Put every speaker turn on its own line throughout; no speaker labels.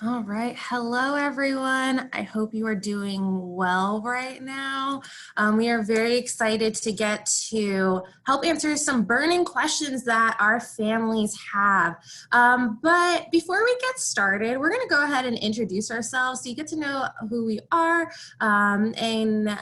All right. Hello, everyone. I hope you are doing well right now. We are very excited to get to help answer some burning questions that our families have. But before we get started, we're going to go ahead and introduce ourselves so you get to know who we are, and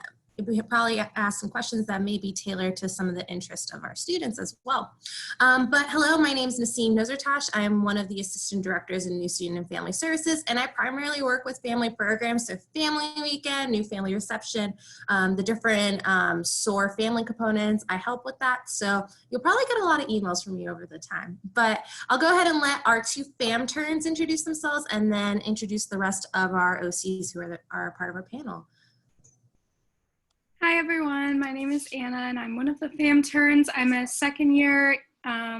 we could probably ask some questions that may be tailored to some of the interest of our students as well. But hello, my name is Naseem Nozartash. I am one of the assistant directors in New Student and Family Services, and I primarily work with family programs, so family weekend, new family reception, the different SOAR family components. I help with that, so you'll probably get a lot of emails from me over the time. But I'll go ahead and let our two fam turns introduce themselves and then introduce the rest of our OCs who are part of our panel.
Hi everyone, my name is Anna and I'm one of the fam turns. I'm a second year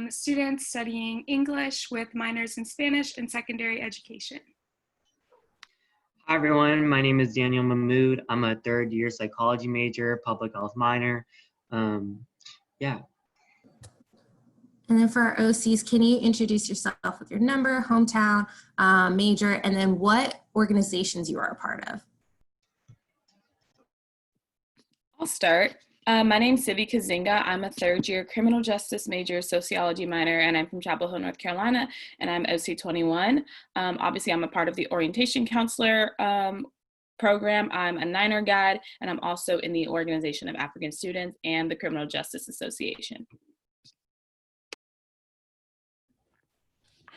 student studying English with minors in Spanish and secondary education.
Hi everyone, my name is Daniel Mahmood. I'm a third year psychology major, public health minor. Yeah.
And then for our OCs, can you introduce yourself with your number, hometown, major, and then what organizations you are a part of?
I'll start. My name's Sivi Kazinga. I'm a third year criminal justice major, sociology minor, and I'm from Chapel Hill, North Carolina, and I'm OC 21. Obviously, I'm a part of the orientation counselor program. I'm a Niner guide, and I'm also in the Organization of African Students and the Criminal Justice Association.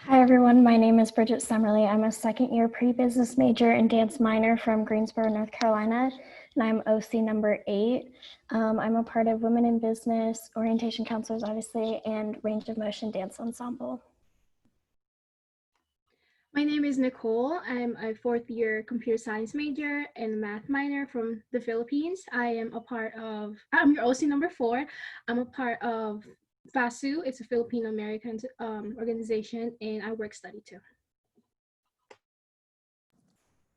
Hi everyone, my name is Bridget Summerly. I'm a second year pre-business major and dance minor from Greensboro, North Carolina, and I'm OC number 8. I'm a part of Women in Business, Orientation Counselors obviously, and Range of Motion Dance Ensemble.
My name is Nicole. I'm a fourth year computer science major and math minor from the Philippines. I'm your OC number 4. I'm a part of FASU. It's a Filipino American organization, and I work study too.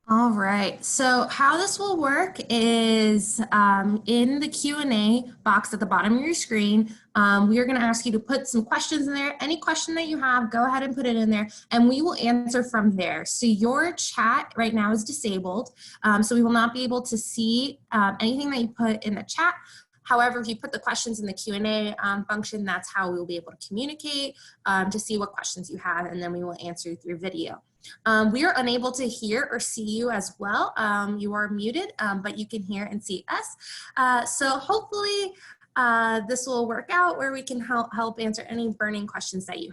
All right, so how this will work is in the Q&A box at the bottom of your screen, we are going to ask you to put some questions in there. Any question that you have, go ahead and put it in there, and we will answer from there. So your chat right now is disabled, so we will not be able to see anything that you put in the chat. However, if you put the questions in the Q&A function, that's how we will be able to communicate to see what questions you have, and then we will answer through video. We are unable to hear or see you as well. You are muted, but you can hear and see us. So hopefully this will work out where we can help answer any burning questions that you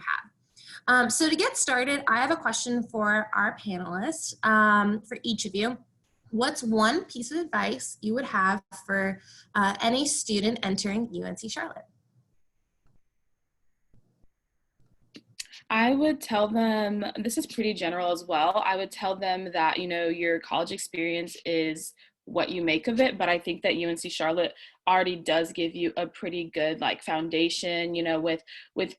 have. So to get started, I have a question for our panelists, for each of you. What's one piece of advice you would have for any student entering UNC Charlotte?
I would tell them, this is pretty general as well, I would tell them that, you know, your college experience is what you make of it, but I think that UNC Charlotte already does give you a pretty good like foundation, you know, with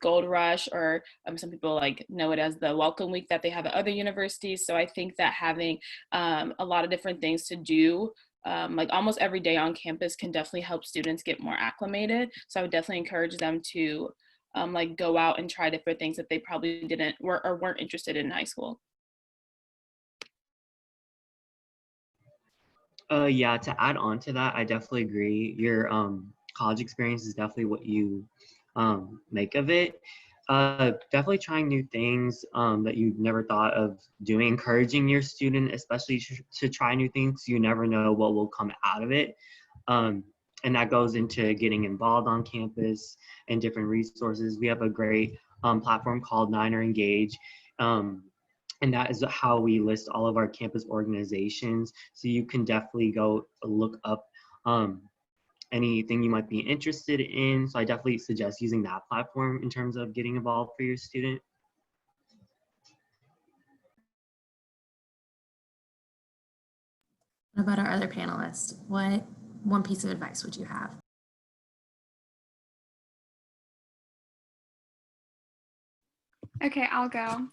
Gold Rush, or some people like know it as the Welcome Week that they have at other universities. So I think that having a lot of different things to do like almost every day on campus can definitely help students get more acclimated. So I would definitely encourage them to like go out and try different things that they probably weren't interested in high school.
Yeah, to add on to that, I definitely agree. Your college experience is definitely what you make of it. Definitely trying new things that you've never thought of doing, encouraging your student, especially to try new things. You never know what will come out of it. And that goes into getting involved on campus and different resources. We have a great platform called Niner Engage. And that is how we list all of our campus organizations. So you can definitely go look up anything you might be interested in. So I definitely suggest using that platform in terms of getting involved for your student.
What about our other panelists? What one piece of advice would you have?
Okay, I'll go.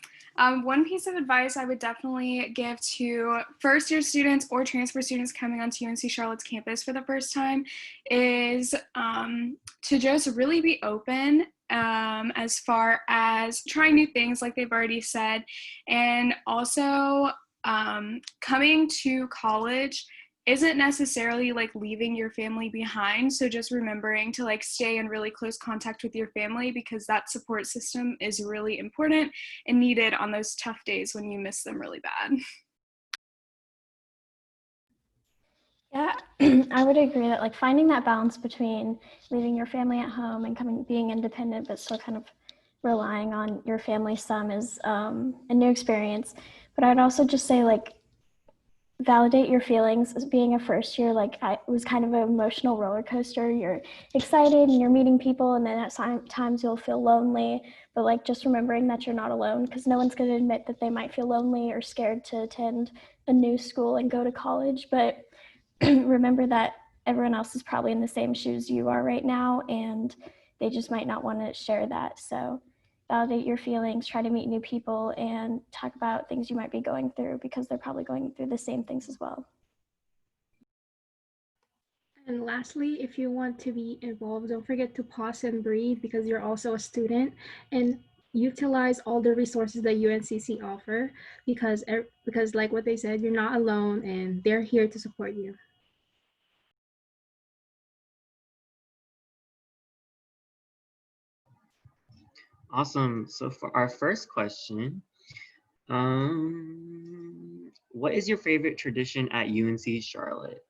One piece of advice I would definitely give to first year students or transfer students coming onto UNC Charlotte's campus for the first time is to just really be open as far as trying new things like they've already said, and also coming to college isn't necessarily like leaving your family behind. So just remembering to like stay in really close contact with your family, because that support system is really important and needed on those tough days when you miss them really bad.
Yeah, I would agree that like finding that balance between leaving your family at home and being independent, but still kind of relying on your family some is a new experience. But I'd also just say like validate your feelings. As being a first year, like it was kind of an emotional roller coaster. You're excited and you're meeting people, and then at times you'll feel lonely, but like just remembering that you're not alone, because no one's going to admit that they might feel lonely or scared to attend a new school and go to college. But remember that everyone else is probably in the same shoes you are right now, and they just might not want to share that. So validate your feelings, try to meet new people, and talk about things you might be going through, because they're probably going through the same things as well.
And lastly, if you want to be involved, don't forget to pause and breathe, because you're also a student, and utilize all the resources that UNCC offer, because like what they said, you're not alone and they're here to support you.
Awesome. So for our first question, what is your favorite tradition at UNC Charlotte?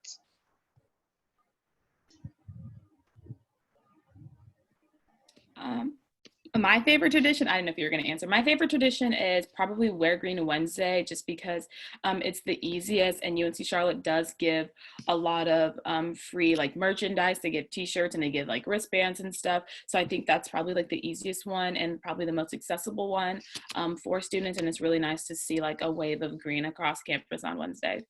My favorite tradition, I don't know if you were going to answer. My favorite tradition is probably Wear Green Wednesday, just because it's the easiest, and UNC Charlotte does give a lot of free like merchandise. They give t-shirts and they give like wristbands and stuff. So I think that's probably like the easiest one and probably the most accessible one for students. And it's really nice to see like a wave of green across campus on Wednesday.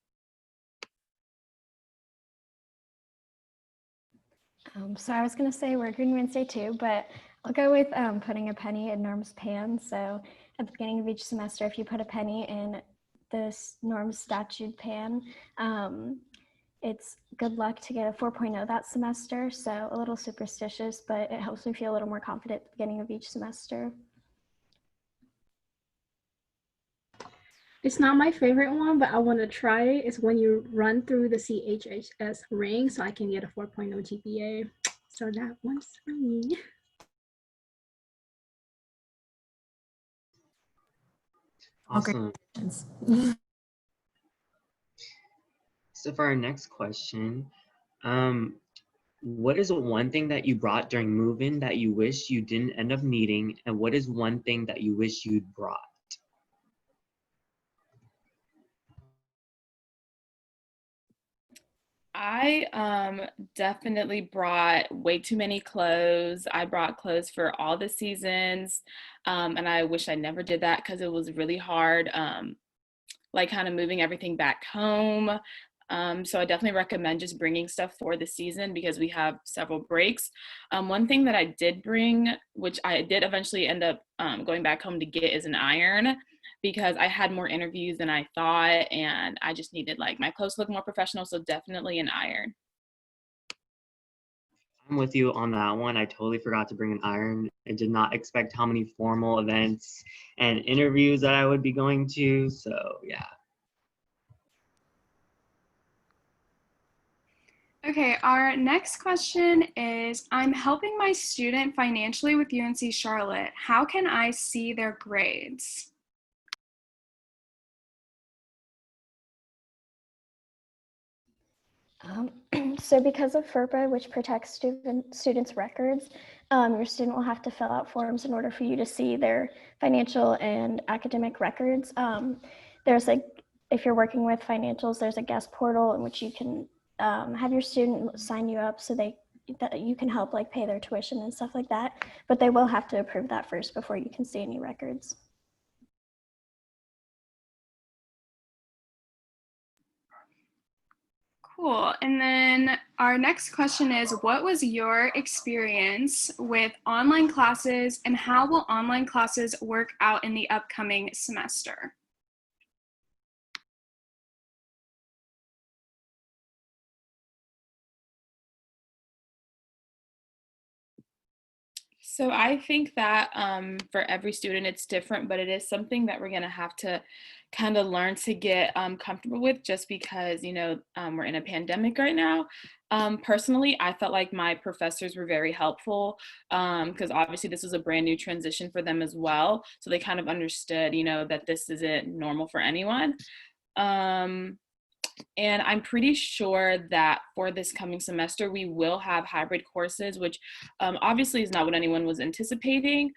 So I was going to say Wear Green Wednesday too, but I'll go with putting a penny in Norm's pan. So at the beginning of each semester, if you put a penny in this Norm's statute pan, it's good luck to get a 4.0 that semester. So a little superstitious, but it helps me feel a little more confident at the beginning of each semester.
It's not my favorite one, but I want to try it. It's when you run through the CHHS ring, so I can get a 4.0 GPA. So that one's for me.
Awesome.
Okay.
So for our next question, what is one thing that you brought during move-in that you wish you didn't end up needing, and what is one thing that you wish you'd brought?
I definitely brought way too many clothes. I brought clothes for all the seasons, and I wish I never did that because it was really hard, like kind of moving everything back home. So I definitely recommend just bringing stuff for the season because we have several breaks. One thing that I did bring, which I did eventually end up going back home to get, is an iron, because I had more interviews than I thought and I just needed like my clothes to look more professional. So definitely an iron.
I'm with you on that one. I totally forgot to bring an iron. I did not expect how many formal events and interviews that I would be going to. So yeah.
Okay, our next question is, I'm helping my student financially with UNC Charlotte. How can I see their grades?
So because of FERPA, which protects students' records, your student will have to fill out forms in order for you to see their financial and academic records. There's if you're working with financials, there's a guest portal in which you can have your student sign you up so that you can help like pay their tuition and stuff like that. But they will have to approve that first before you can see any records.
Cool. And then our next question is, what was your experience with online classes and how will online classes work out in the upcoming semester?
So I think that for every student it's different, but it is something that we're going to have to kind of learn to get comfortable with just because, we're in a pandemic right now. Personally, I felt like my professors were very helpful because obviously this was a brand new transition for them as well. So they kind of understood, that this isn't normal for anyone. Um, and I'm pretty sure that for this coming semester, we will have hybrid courses, which obviously is not what anyone was anticipating.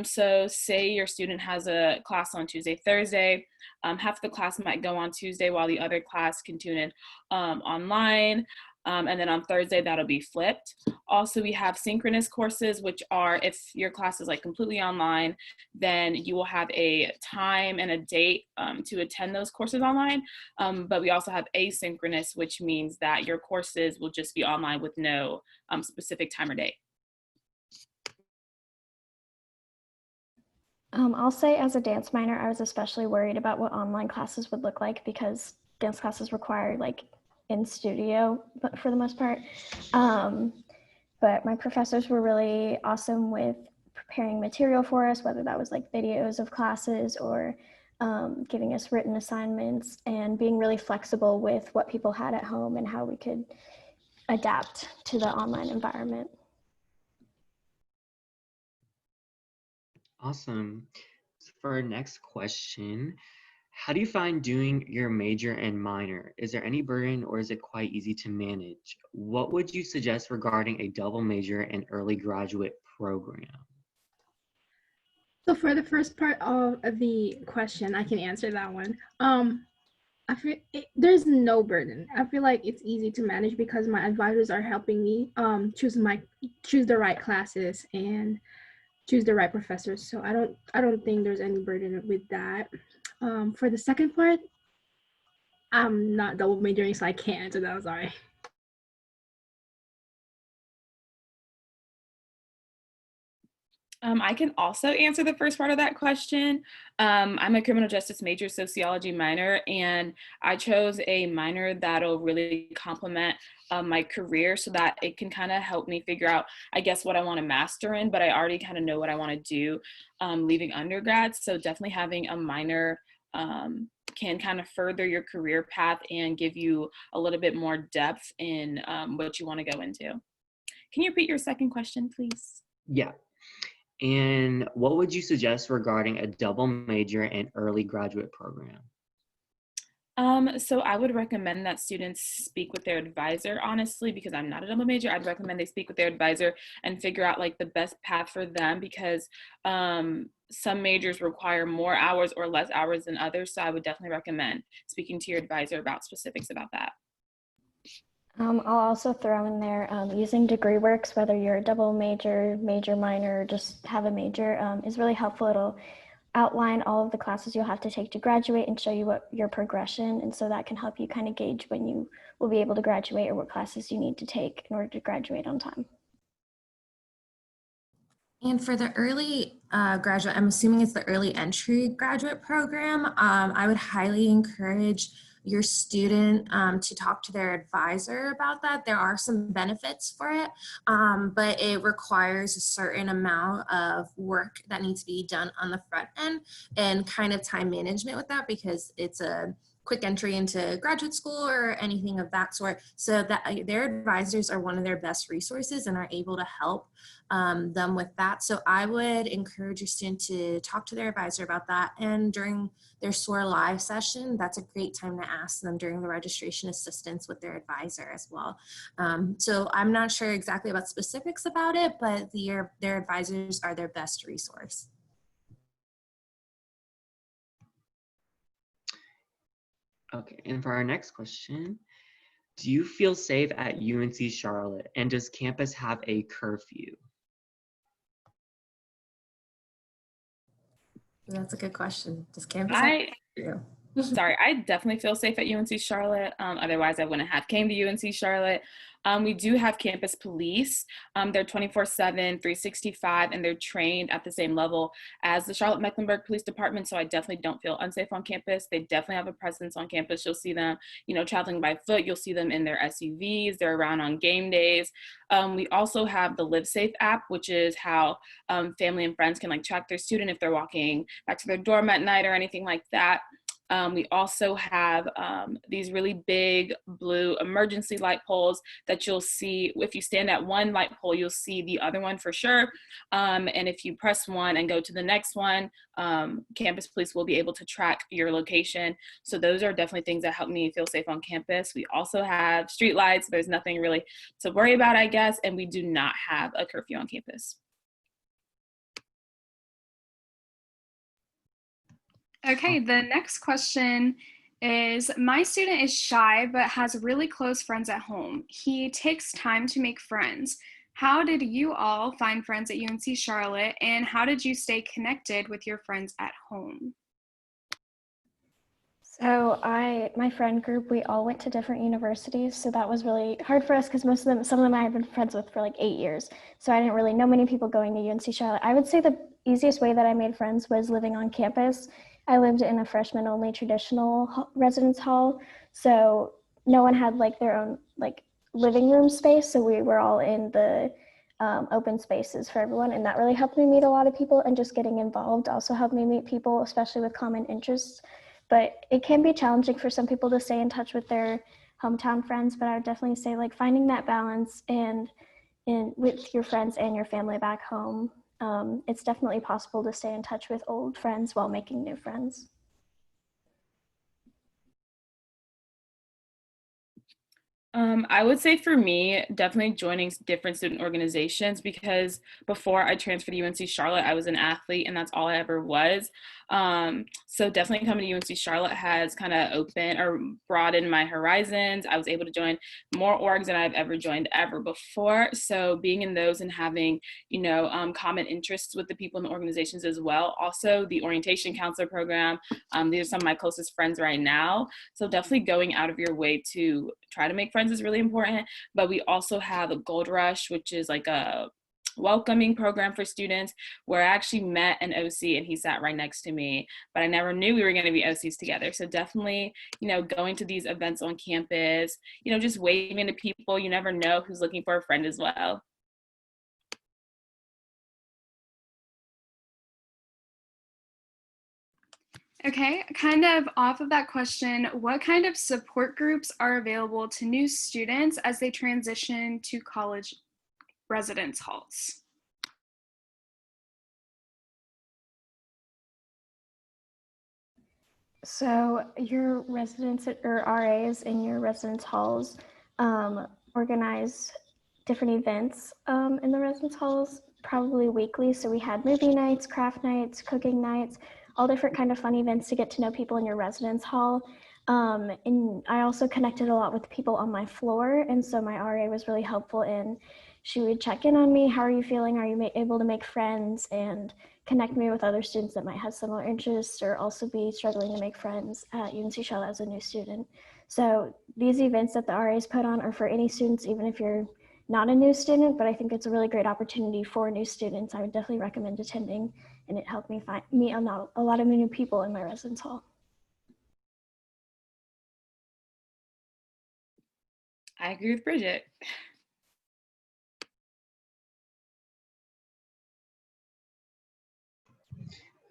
So say your student has a class on Tuesday, Thursday, half the class might go on Tuesday while the other class can tune in online. And then on Thursday, that'll be flipped. Also, we have synchronous courses, which are if your class is like completely online, then you will have a time and a date to attend those courses online. But we also have asynchronous, which means that your courses will just be online with no specific time or date.
I'll say as a dance minor, I was especially worried about what online classes would look like because dance classes require like in studio, but for the most part. But my professors were really awesome with preparing material for us, whether that was like videos of classes or giving us written assignments and being really flexible with what people had at home and how we could adapt to the online environment.
Awesome. So for our next question, how do you find doing your major and minor? Is there any burden or is it quite easy to manage? What would you suggest regarding a double major and early graduate program?
So for the first part of the question, I can answer that one. I feel there's no burden. I feel like it's easy to manage because my advisors are helping me choose the right classes and choose the right professors. So I don't think there's any burden with that. For the second part, I'm not double majoring, so I can't answer that. I'm sorry.
I can also answer the first part of that question. I'm a criminal justice major, sociology minor, and I chose a minor that'll really complement my career so that it can kind of help me figure out, I guess, what I want to master in, but I already kind of know what I want to do leaving undergrad. So definitely having a minor can kind of further your career path and give you a little bit more depth in what you want to go into. Can you repeat your second question, please?
Yeah. And what would you suggest regarding a double major and early graduate program?
So I would recommend that students speak with their advisor, honestly, because I'm not a double major. I'd recommend they speak with their advisor and figure out like the best path for them because some majors require more hours or less hours than others. So I would definitely recommend speaking to your advisor about specifics about that.
I'll also throw in there using degree works, whether you're a double major, minor, or just have a major is really helpful. It'll outline all of the classes you'll have to take to graduate and show you what your progression. And so that can help you kind of gauge when you will be able to graduate or what classes you need to take in order to graduate on time.
And for the early graduate, I'm assuming it's the early entry graduate program, I would highly encourage your student to talk to their advisor about that. There are some benefits for it, but it requires a certain amount of work that needs to be done on the front end and kind of time management with that because it's a quick entry into graduate school or anything of that sort. So that their advisors are one of their best resources and are able to help them with that. So I would encourage your student to talk to their advisor about that. And during their SOAR live session, that's a great time to ask them during the registration assistance with their advisor as well. So I'm not sure exactly about specifics about it, but their advisors are their best resource.
Okay, and for our next question, do you feel safe at UNC Charlotte and does campus have a curfew?
That's a good question. Does campus
Sorry, I definitely feel safe at UNC Charlotte. Otherwise, I wouldn't have came to UNC Charlotte. We do have campus police. They're 24/7, 365, and they're trained at the same level as the Charlotte-Mecklenburg Police Department, so I definitely don't feel unsafe on campus. They definitely have a presence on campus. You'll see them, traveling by foot. You'll see them in their SUVs. They're around on game days. We also have the Live Safe app, which is how family and friends can track their student if they're walking back to their dorm at night or anything like that. We also have these really big blue emergency light poles that you'll see. If you stand at one light pole, you'll see the other one for sure. And if you press one and go to the next one, campus police will be able to track your location. So those are definitely things that help me feel safe on campus. We also have street lights. There's nothing really to worry about, I guess. And we do not have a curfew on campus.
Okay, the next question is, my student is shy but has really close friends at home. He takes time to make friends. How did you all find friends at UNC Charlotte, and how did you stay connected with your friends at home?
So my friend group, we all went to different universities. So that was really hard for us because some of them I had been friends with for like 8 years. So I didn't really know many people going to UNC Charlotte. I would say the easiest way that I made friends was living on campus. I lived in a freshman only traditional residence hall. So no one had their own living room space. So we were all in the open spaces for everyone. And that really helped me meet a lot of people, and just getting involved also helped me meet people, especially with common interests. But it can be challenging for some people to stay in touch with their hometown friends, but I would definitely say finding that balance and with your friends and your family back home. It's definitely possible to stay in touch with old friends while making new friends.
I would say for me, definitely joining different student organizations, because before I transferred to UNC Charlotte, I was an athlete and that's all I ever was. So definitely coming to UNC Charlotte has kind of opened or broadened my horizons. I was able to join more orgs than I've ever joined ever before. So being in those and having, common interests with the people in the organizations as well. Also the orientation counselor program. These are some of my closest friends right now. So definitely going out of your way to try to make friends is really important. But we also have a Gold Rush, which is like a welcoming program for students, where I actually met an OC and he sat right next to me, but I never knew we were going to be OCs together. So definitely, going to these events on campus, just waving to people, you never know who's looking for a friend as well.
Okay, kind of off of that question, what kind of support groups are available to new students as they transition to college residence halls?
So your residents or RAs in your residence halls organize different events in the residence halls, probably weekly. So we had movie nights, craft nights, cooking nights, all different kind of fun events to get to know people in your residence hall. And I also connected a lot with people on my floor. And so my RA was really helpful she would check in on me. How are you feeling? Are you able to make friends? And connect me with other students that might have similar interests or also be struggling to make friends at UNC Charlotte as a new student. So these events that the RAs put on are for any students, even if you're not a new student, but I think it's a really great opportunity for new students. I would definitely recommend attending, and it helped me meet a lot of new people in my residence hall.
I agree with Bridget.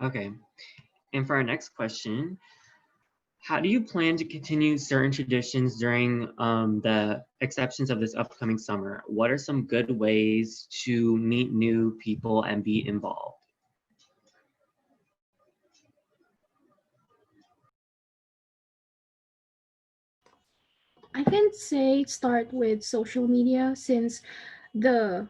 Okay, and for our next question, how do you plan to continue certain traditions during the exceptions of this upcoming summer? What are some good ways to meet new people and be involved?
I can say start with social media, since the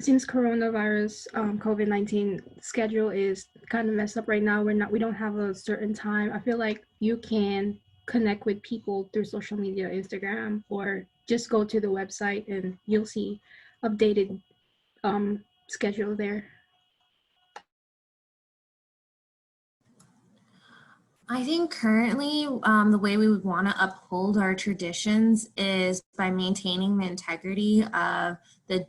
since coronavirus COVID-19 schedule is kind of messed up right now. We don't have a certain time. I feel like you can connect with people through social media, Instagram, or just go to the website and you'll see updated schedule there.
I think currently the way we would want to uphold our traditions is by maintaining the integrity of the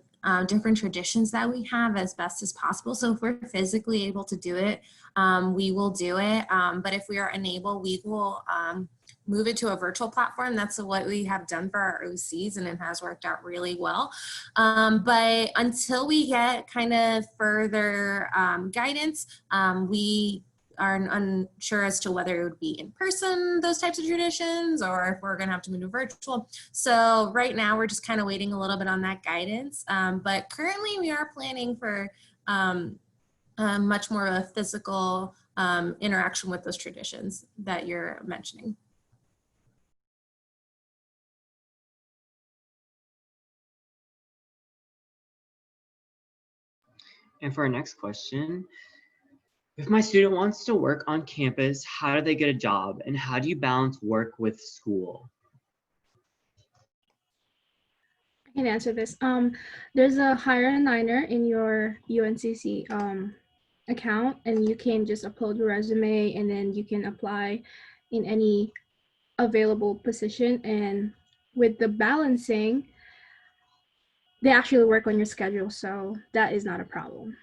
different traditions that we have as best as possible. So if we're physically able to do it, we will do it. But if we are unable, we will move it to a virtual platform. That's what we have done for our OCs, and it has worked out really well. But until we get kind of further guidance, we are unsure as to whether it would be in person, those types of traditions, or if we're going to have to move to virtual. So right now we're just kind of waiting a little bit on that guidance. But currently we are planning for much more of a physical interaction with those traditions that you're mentioning.
And for our next question, if my student wants to work on campus, how do they get a job? And how do you balance work with school?
I can answer this. There's a hire a Niner in your UNCC account, and you can just upload your resume, and then you can apply in any available position. And with the balancing, they actually work on your schedule, so that is not a problem.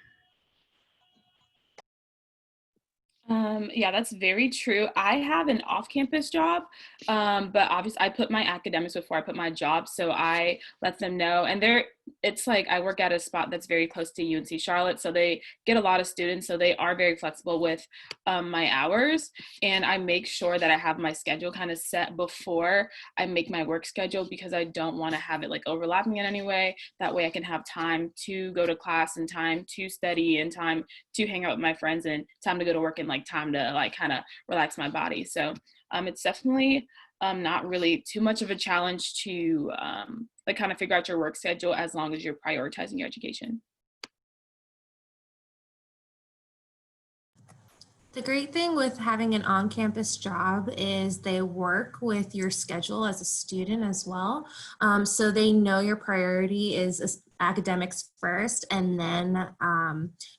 Yeah, that's very true. I have an off-campus job, but obviously I put my academics before I put my job, so I let them know. And it's like I work at a spot that's very close to UNC Charlotte, so they get a lot of students, so they are very flexible with my hours. And I make sure that I have my schedule kind of set before I make my work schedule, because I don't want to have it like overlapping in any way. That way I can have time to go to class and time to study and time to hang out with my friends and time to go to work and like time to like kind of relax my body. So it's definitely not really too much of a challenge to like kind of figure out your work schedule, as long as you're prioritizing your education.
The great thing with having an on-campus job is they work with your schedule as a student as well. So they know your priority is academics first, and then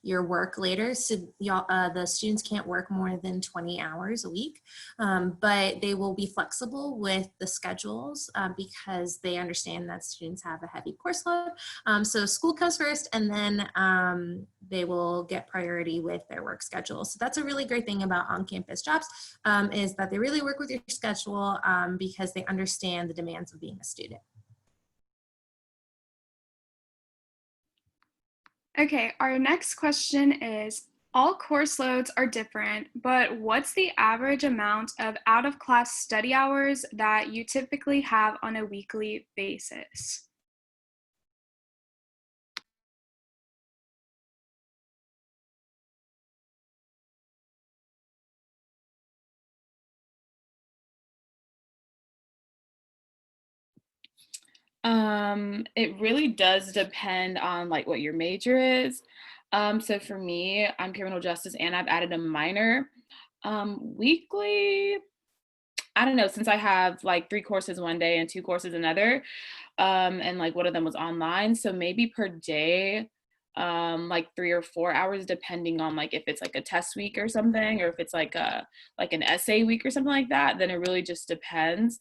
your work later. So the students can't work more than 20 hours a week, but they will be flexible with the schedules because they understand that students have a heavy course load. So school comes first, and then they will get priority with their work schedule. So that's a really great thing about on-campus jobs, is that they really work with your schedule because they understand the demands of being a student.
Okay, our next question is, all course loads are different, but what's the average amount of out-of-class study hours that you typically have on a weekly basis?
It really does depend on like what your major is. So for me, I'm criminal justice and I've added a minor. Weekly, I don't know, since I have like 3 courses one day and 2 courses another, and like one of them was online, so maybe per day, like 3 or 4 hours, depending on like if it's like a test week or something, or if it's like an essay week or something like that. Then it really just depends.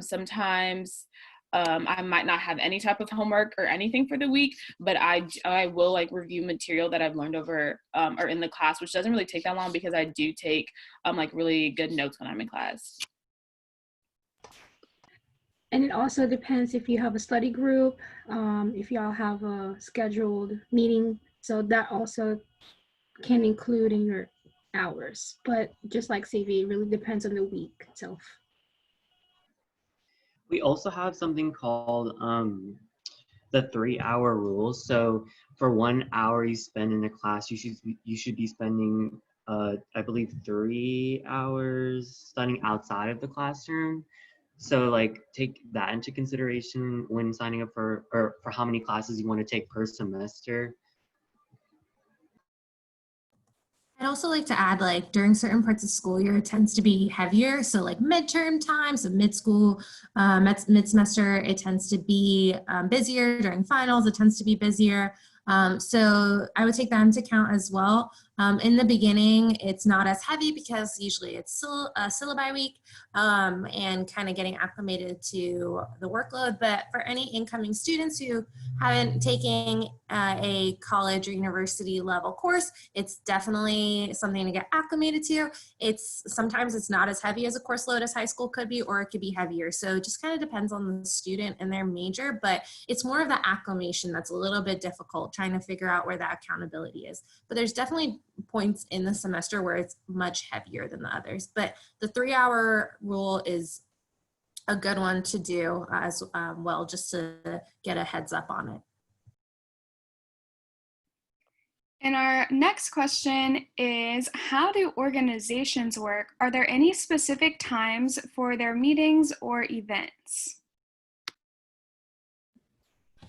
Sometimes I might not have any type of homework or anything for the week, but I will like review material that I've learned over or in the class, which doesn't really take that long because I do take like really good notes when I'm in class.
And it also depends if you have a study group, if y'all have a scheduled meeting. So that also can include in your hours. But just like CV, it really depends on the week itself.
We also have something called the 3-hour rule. So for 1 hour you spend in a class, you should be spending I believe 3 hours studying outside of the classroom. So like take that into consideration when signing up for how many classes you want to take per semester.
I'd also like to add, like during certain parts of school year, it tends to be heavier. So like midterm time, so mid-school, mid-semester, it tends to be busier. During finals, it tends to be busier. So I would take that into account as well. In the beginning, it's not as heavy because usually it's still a syllabi week and kind of getting acclimated to the workload. But for any incoming students who haven't taken a college or university level course, it's definitely something to get acclimated to. Sometimes it's not as heavy as a course load as high school could be, or it could be heavier. So it just kind of depends on the student and their major, but it's more of the acclimation that's a little bit difficult, trying to figure out where that accountability is. But there's definitely points in the semester where it's much heavier than the others. But the 3-hour rule is a good one to do as well, just to get a heads up on it.
And our next question is, how do organizations work? Are there any specific times for their meetings or events?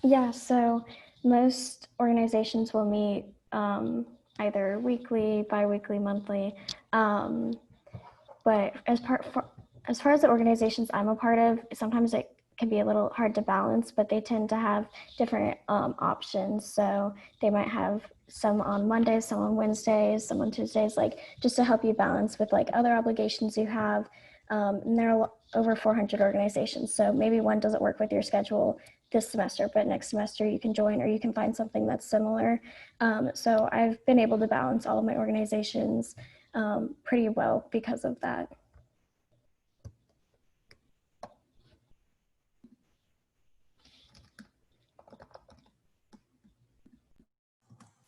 Yeah, so most organizations will meet either weekly, bi-weekly, monthly. But as far as the organizations I'm a part of, sometimes it can be a little hard to balance, but they tend to have different options. So they might have some on Mondays, some on Wednesdays, some on Tuesdays, like just to help you balance with like other obligations you have. And there are over 400 organizations. So maybe one doesn't work with your schedule this semester, but next semester you can join, or you can find something that's similar. So I've been able to balance all of my organizations pretty well because of that.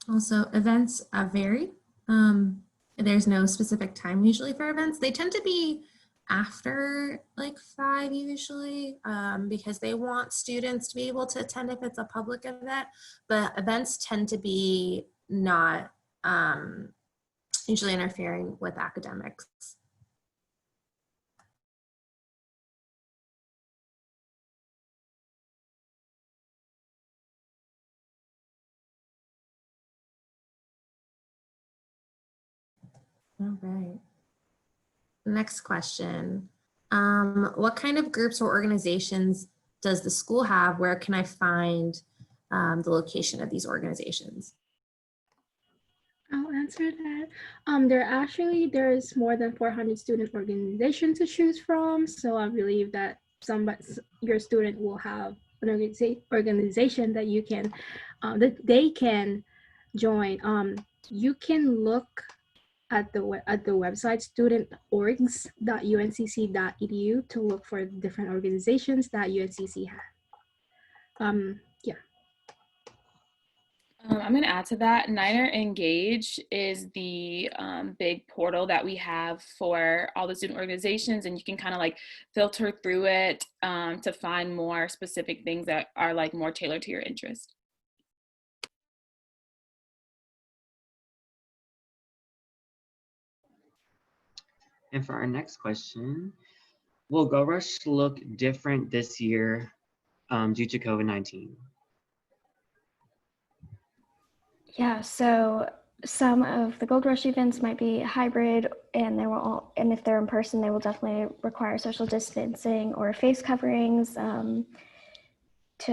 Also, events vary. There's no specific time usually for events. They tend to be after like 5 usually because they want students to be able to attend if it's a public event, but events tend to be not usually interfering with academics. All right. Next question. What kind of groups or organizations does the school have? Where can I find the location of these organizations?
I'll answer that. There's more than 400 student organizations to choose from. So I believe that your student will have an organization that you can, that they can join. You can look at the website studentorgs.uncc.edu to look for different organizations that UNCC has. Yeah.
I'm going to add to that. Niner Engage is the big portal that we have for all the student organizations, and you can kind of like filter through it to find more specific things that are like more tailored to your interest.
And for our next question, will Go Rush look different this year due to COVID-19?
Yeah, so some of the Gold Rush events might be hybrid, and if they're in person, they will definitely require social distancing or face coverings to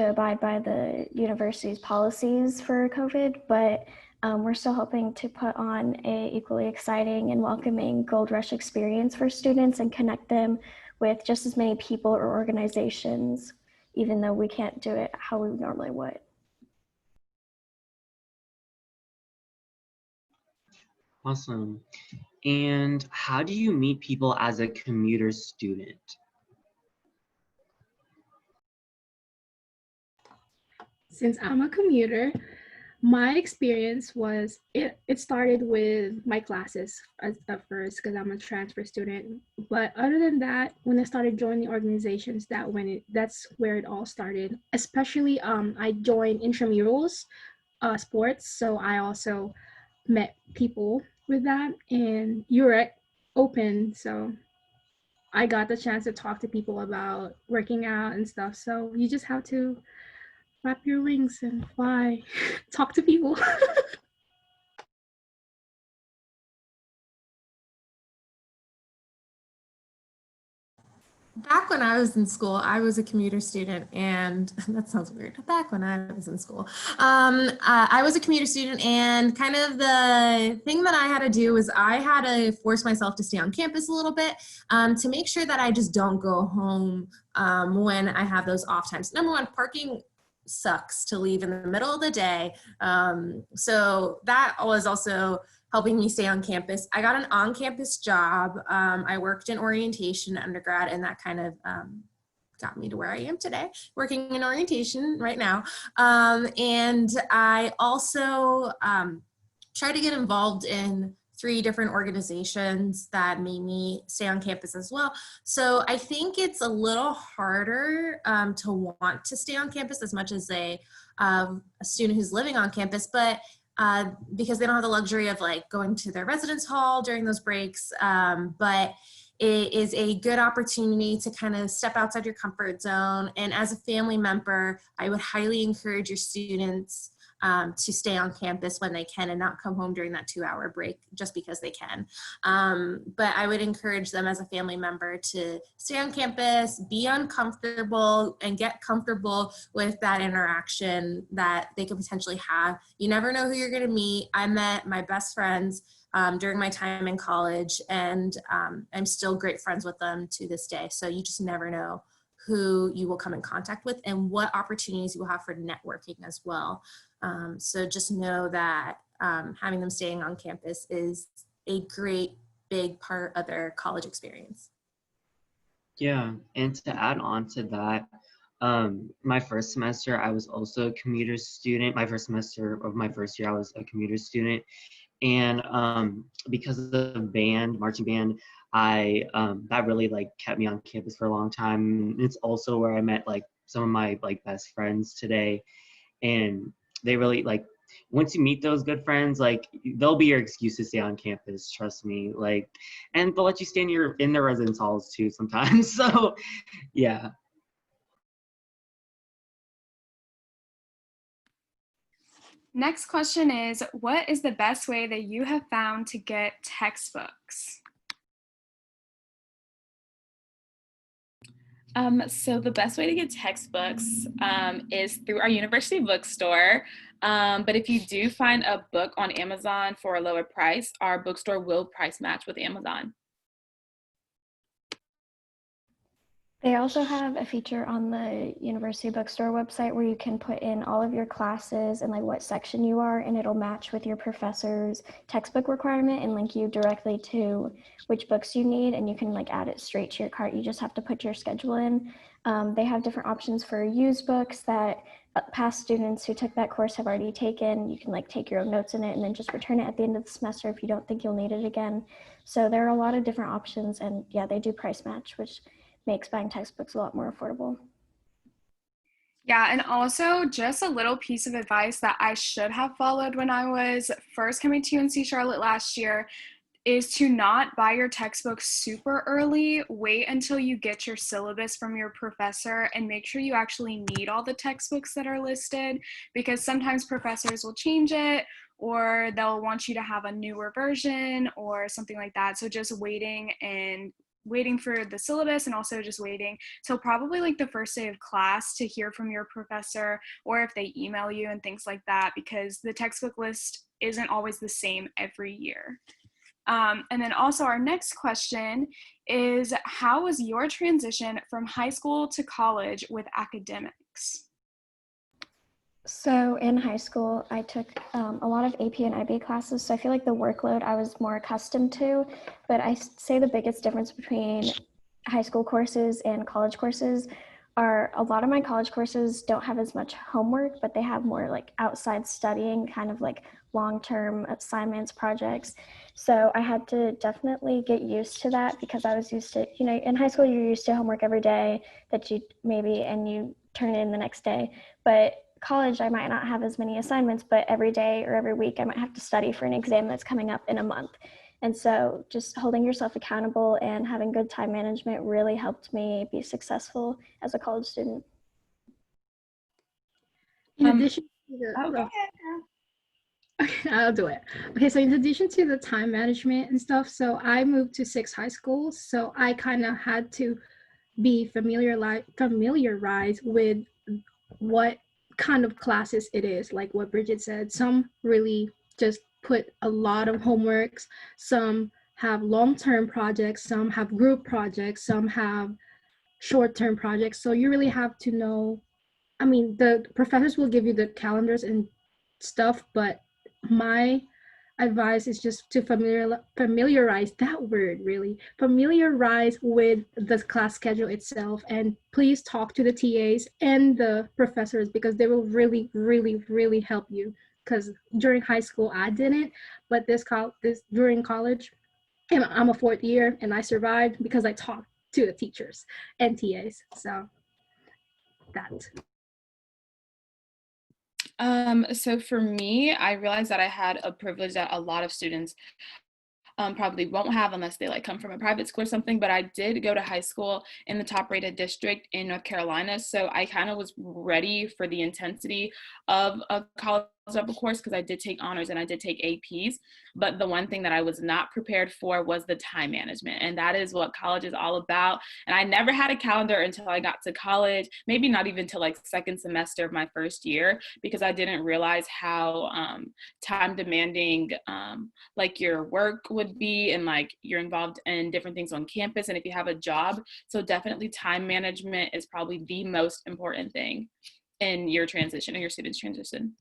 abide by the university's policies for COVID. But we're still hoping to put on a equally exciting and welcoming Gold Rush experience for students and connect them with just as many people or organizations, even though we can't do it how we normally would.
Awesome. And how do you meet people as a commuter student?
Since I'm a commuter, my experience was it started with my classes at first because I'm a transfer student. But other than that, when I started joining organizations, that's where it all started. Especially I joined intramurals sports, so I also met people with that, and you're open, so I got the chance to talk to people about working out and stuff. So you just have to flap your wings and fly, talk to people.
Back when I was in school, I was a commuter student, and that sounds weird. Back when I was in school, I was a commuter student, and kind of the thing that I had to do was I had to force myself to stay on campus a little bit to make sure that I just don't go home when I have those off times. Number one, parking sucks to leave in the middle of the day. So that was also helping me stay on campus. I got an on-campus job. I worked in orientation undergrad, and that kind of got me to where I am today, working in orientation right now. And I also tried to get involved in 3 different organizations that made me stay on campus as well. So I think it's a little harder to want to stay on campus as much as a student who's living on campus, but because they don't have the luxury of like going to their residence hall during those breaks. But it is a good opportunity to kind of step outside your comfort zone. And as a family member, I would highly encourage your students to stay on campus when they can and not come home during that 2-hour break just because they can. But I would encourage them as a family member to stay on campus, be uncomfortable, and get comfortable with that interaction that they could potentially have. You never know who you're going to meet. I met my best friends during my time in college, and I'm still great friends with them to this day. So you just never know who you will come in contact with and what opportunities you will have for networking as well. So just know that having them staying on campus is a great big part of their college experience.
Yeah, and to add on to that, my first semester, I was also a commuter student. My first semester of my first year, I was a commuter student. And because of the band, marching band, I that really like kept me on campus for a long time. It's also where I met like some of my like best friends today. And they really like, once you meet those good friends, like they'll be your excuse to stay on campus, trust me. Like, and they'll let you stay in their residence halls too sometimes. So yeah.
Next question is, what is the best way that you have found to get textbooks?
So the best way to get textbooks is through our university bookstore. But if you do find a book on Amazon for a lower price, our bookstore will price match with Amazon.
They also have a feature on the university bookstore website where you can put in all of your classes and like what section you are, and it'll match with your professor's textbook requirement and link you directly to which books you need, and you can like add it straight to your cart. You just have to put your schedule in. They have different options for used books that past students who took that course have already taken. You can like take your own notes in it and then just return it at the end of the semester if you don't think you'll need it again. So there are a lot of different options, and yeah, they do price match, which makes buying textbooks a lot more affordable.
Yeah, and also just a little piece of advice that I should have followed when I was first coming to UNC Charlotte last year is to not buy your textbooks super early. Wait until you get your syllabus from your professor and make sure you actually need all the textbooks that are listed, because sometimes professors will change it or they'll want you to have a newer version or something like that. So just waiting for the syllabus, and also just waiting till probably like the first day of class to hear from your professor, or if they email you and things like that, because the textbook list isn't always the same every year. And then also our next question is, how was your transition from high school to college with academics?
So in high school, I took a lot of AP and IB classes, so I feel like the workload I was more accustomed to, but I say the biggest difference between high school courses and college courses are a lot of my college courses don't have as much homework, but they have more like outside studying, kind of like long-term assignments, projects. So I had to definitely get used to that, because I was used to, in high school, you're used to homework every day that and you turn it in the next day. But college, I might not have as many assignments, but every day or every week, I might have to study for an exam that's coming up in a month. And so just holding yourself accountable and having good time management really helped me be successful as a college student.
In addition to the, okay, I'll do it. Okay, so in addition to the time management and stuff, so I moved to 6 high schools, so I kind of had to be familiarized with what kind of classes it is. Like what Bridget said, some really just put a lot of homeworks, some have long-term projects, some have group projects, some have short-term projects. So you really have to know, I mean, the professors will give you the calendars and stuff, but my advice is just to familiarize that word, really familiarize with the class schedule itself, and please talk to the TAs and the professors because they will really help you. Because during high school I didn't, but this during college, and I'm a fourth year and I survived because I talked to the teachers and TAs. So that.
So for me, I realized that I had a privilege that a lot of students probably won't have unless they like come from a private school or something, but I did go to high school in the top rated district in North Carolina. So I kind of was ready for the intensity of a college level course because I did take honors and I did take APs. But the one thing that I was not prepared for was the time management. And that is what college is all about. And I never had a calendar until I got to college, maybe not even till like second semester of my first year, because I didn't realize how time demanding like your work would be, and like you're involved in different things on campus and if you have a job. So definitely time management is probably the most important thing in your transition or your student's transition.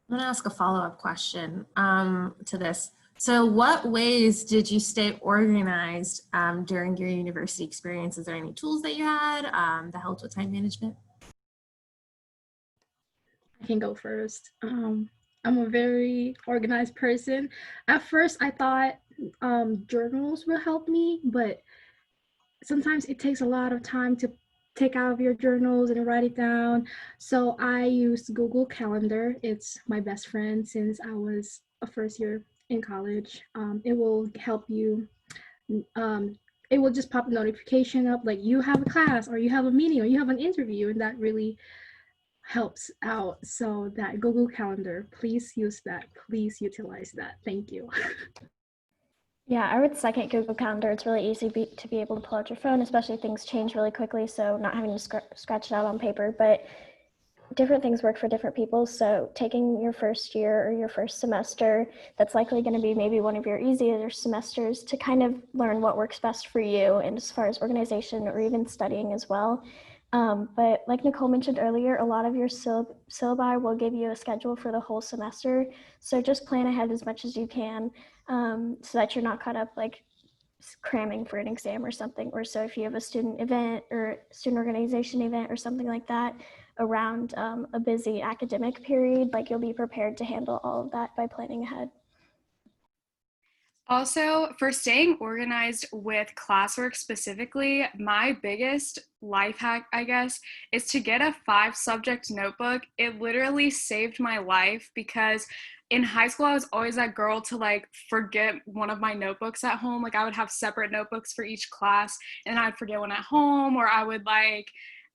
I'm going to ask a follow-up question to this. So what ways did you stay organized during your university experience? Is there any tools that you had that helped with time management?
I can go first. I'm a very organized person. At first, I thought journals will help me, but sometimes it takes a lot of time to take out of your journals and write it down. So I use Google Calendar. It's my best friend since I was a first year in college. It will help you. It will just pop a notification up like you have a class or you have a meeting or you have an interview, and that really helps out. So that Google Calendar, please use that. Please utilize that. Thank you.
Yeah, I would second Google Calendar. It's really easy to be able to pull out your phone, especially if things change really quickly. So not having to scratch it out on paper, but different things work for different people. So taking your first year or your first semester, that's likely going to be maybe one of your easier semesters to kind of learn what works best for you, and as far as organization or even studying as well. But like Nicole mentioned earlier, a lot of your syllabi will give you a schedule for the whole semester. So just plan ahead as much as you can so that you're not caught up like cramming for an exam or something. Or so if you have a student event or student organization event or something like that around a busy academic period, like you'll be prepared to handle all of that by planning ahead.
Also, for staying organized with classwork specifically, my biggest life hack, I guess, is to get a 5-subject notebook. It literally saved my life because in high school, I was always that girl to like forget one of my notebooks at home. Like I would have separate notebooks for each class and I'd forget one at home, or I would like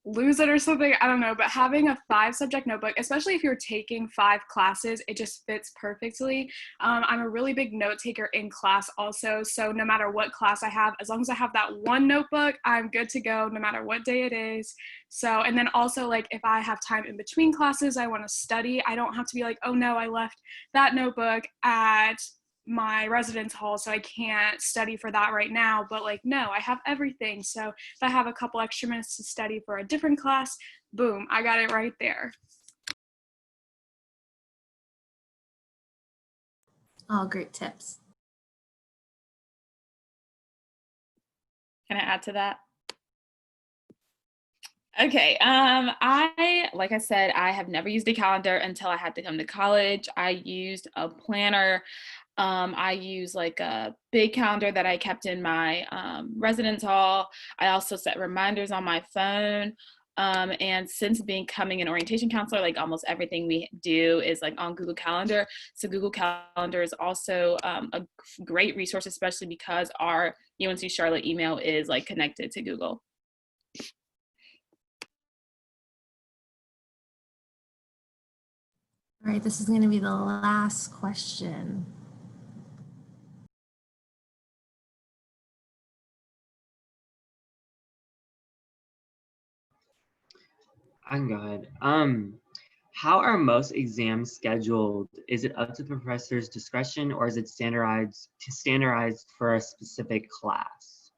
lose it or something. I don't know, but having a 5-subject notebook, especially if you're taking 5 classes, it just fits perfectly. I'm a really big note taker in class also, so no matter what class I have, as long as I have that one notebook, I'm good to go no matter what day it is. So, and then also like if I have time in between classes, I want to study, I don't have to be like, oh no, I left that notebook at my residence hall, so I can't study for that right now. But like, no, I have everything. So if I have a couple extra minutes to study for a different class, boom, I got it right there.
All great tips.
Can I add to that? Okay, like I said, I have never used a calendar until I had to come to college. I used a planner. I use like a big calendar that I kept in my residence hall. I also set reminders on my phone. And since becoming an orientation counselor, like almost everything we do is like on Google Calendar. So Google Calendar is also a great resource, especially because our UNC Charlotte email is like connected to Google.
All right, this is going to be the last question.
I can go ahead. How are most exams scheduled? Is it up to the professor's discretion, or is it standardized for a specific class?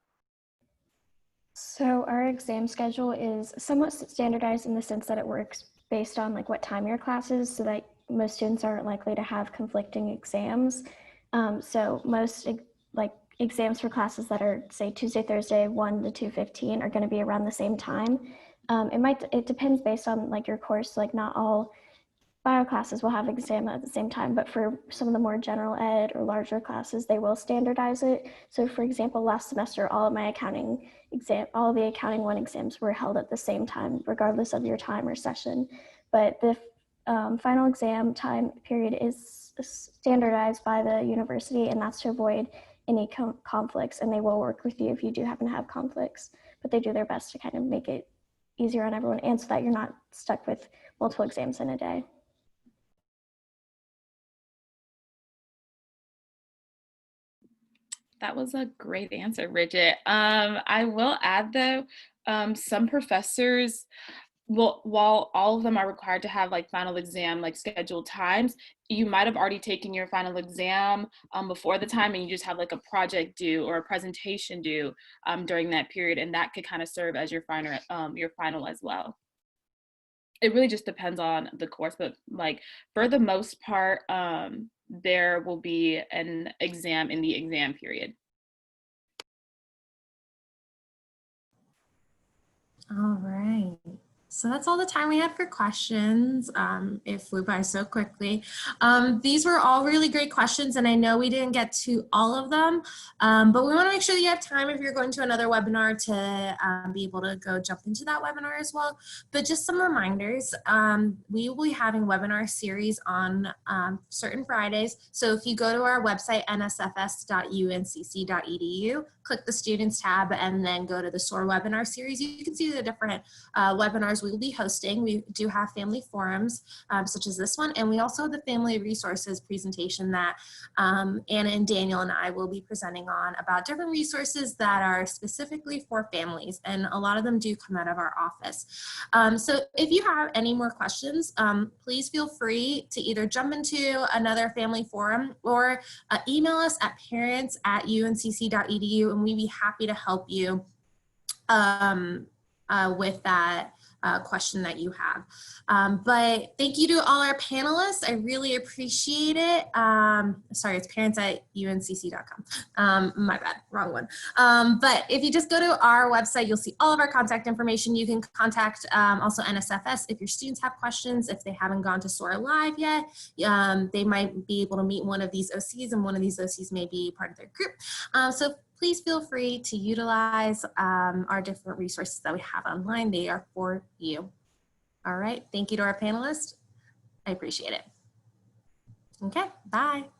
So our exam schedule is somewhat standardized in the sense that it works based on like what time your class is, so that most students aren't likely to have conflicting exams. So most like exams for classes that are say Tuesday, Thursday, 1 to 2:15 are going to be around the same time. It depends based on like your course. Like not all bio classes will have exam at the same time, but for some of the more general ed or larger classes, they will standardize it. So for example, last semester, all of the accounting 1 exams were held at the same time, regardless of your time or session. But the final exam time period is standardized by the university, and that's to avoid any conflicts, and they will work with you if you do happen to have conflicts, but they do their best to kind of make it easier on everyone, and so that you're not stuck with multiple exams in a day.
That was a great answer, Bridget. I will add though, some professors, well, while all of them are required to have like final exam, like scheduled times, you might have already taken your final exam before the time, and you just have like a project due or a presentation due during that period, and that could kind of serve as your final as well. It really just depends on the course, but like for the most part, there will be an exam in the exam period.
All right. So that's all the time we had for questions. It flew by so quickly. These were all really great questions, and I know we didn't get to all of them, but we want to make sure that you have time if you're going to another webinar to be able to go jump into that webinar as well. But just some reminders, we will be having webinar series on certain Fridays. So if you go to our website, nsfs.uncc.edu, click the Students tab, and then go to the SOAR webinar series, you can see the different webinars we will be hosting. We do have family forums such as this one, and we also have the family resources presentation that Anna and Daniel and I will be presenting on about different resources that are specifically for families, and a lot of them do come out of our office. So if you have any more questions, please feel free to either jump into another family forum or email us at parents@uncc.edu, and we'd be happy to help you with that question that you have. But thank you to all our panelists. I really appreciate it. Sorry, it's parents@uncc.com. My bad, wrong one. But if you just go to our website, you'll see all of our contact information. You can contact also NSFS if your students have questions. If they haven't gone to SOAR Live yet, they might be able to meet one of these OCs, and one of these OCs may be part of their group. So please feel free to utilize our different resources that we have online. They are for you. All right, thank you to our panelists. I appreciate it. Okay, bye.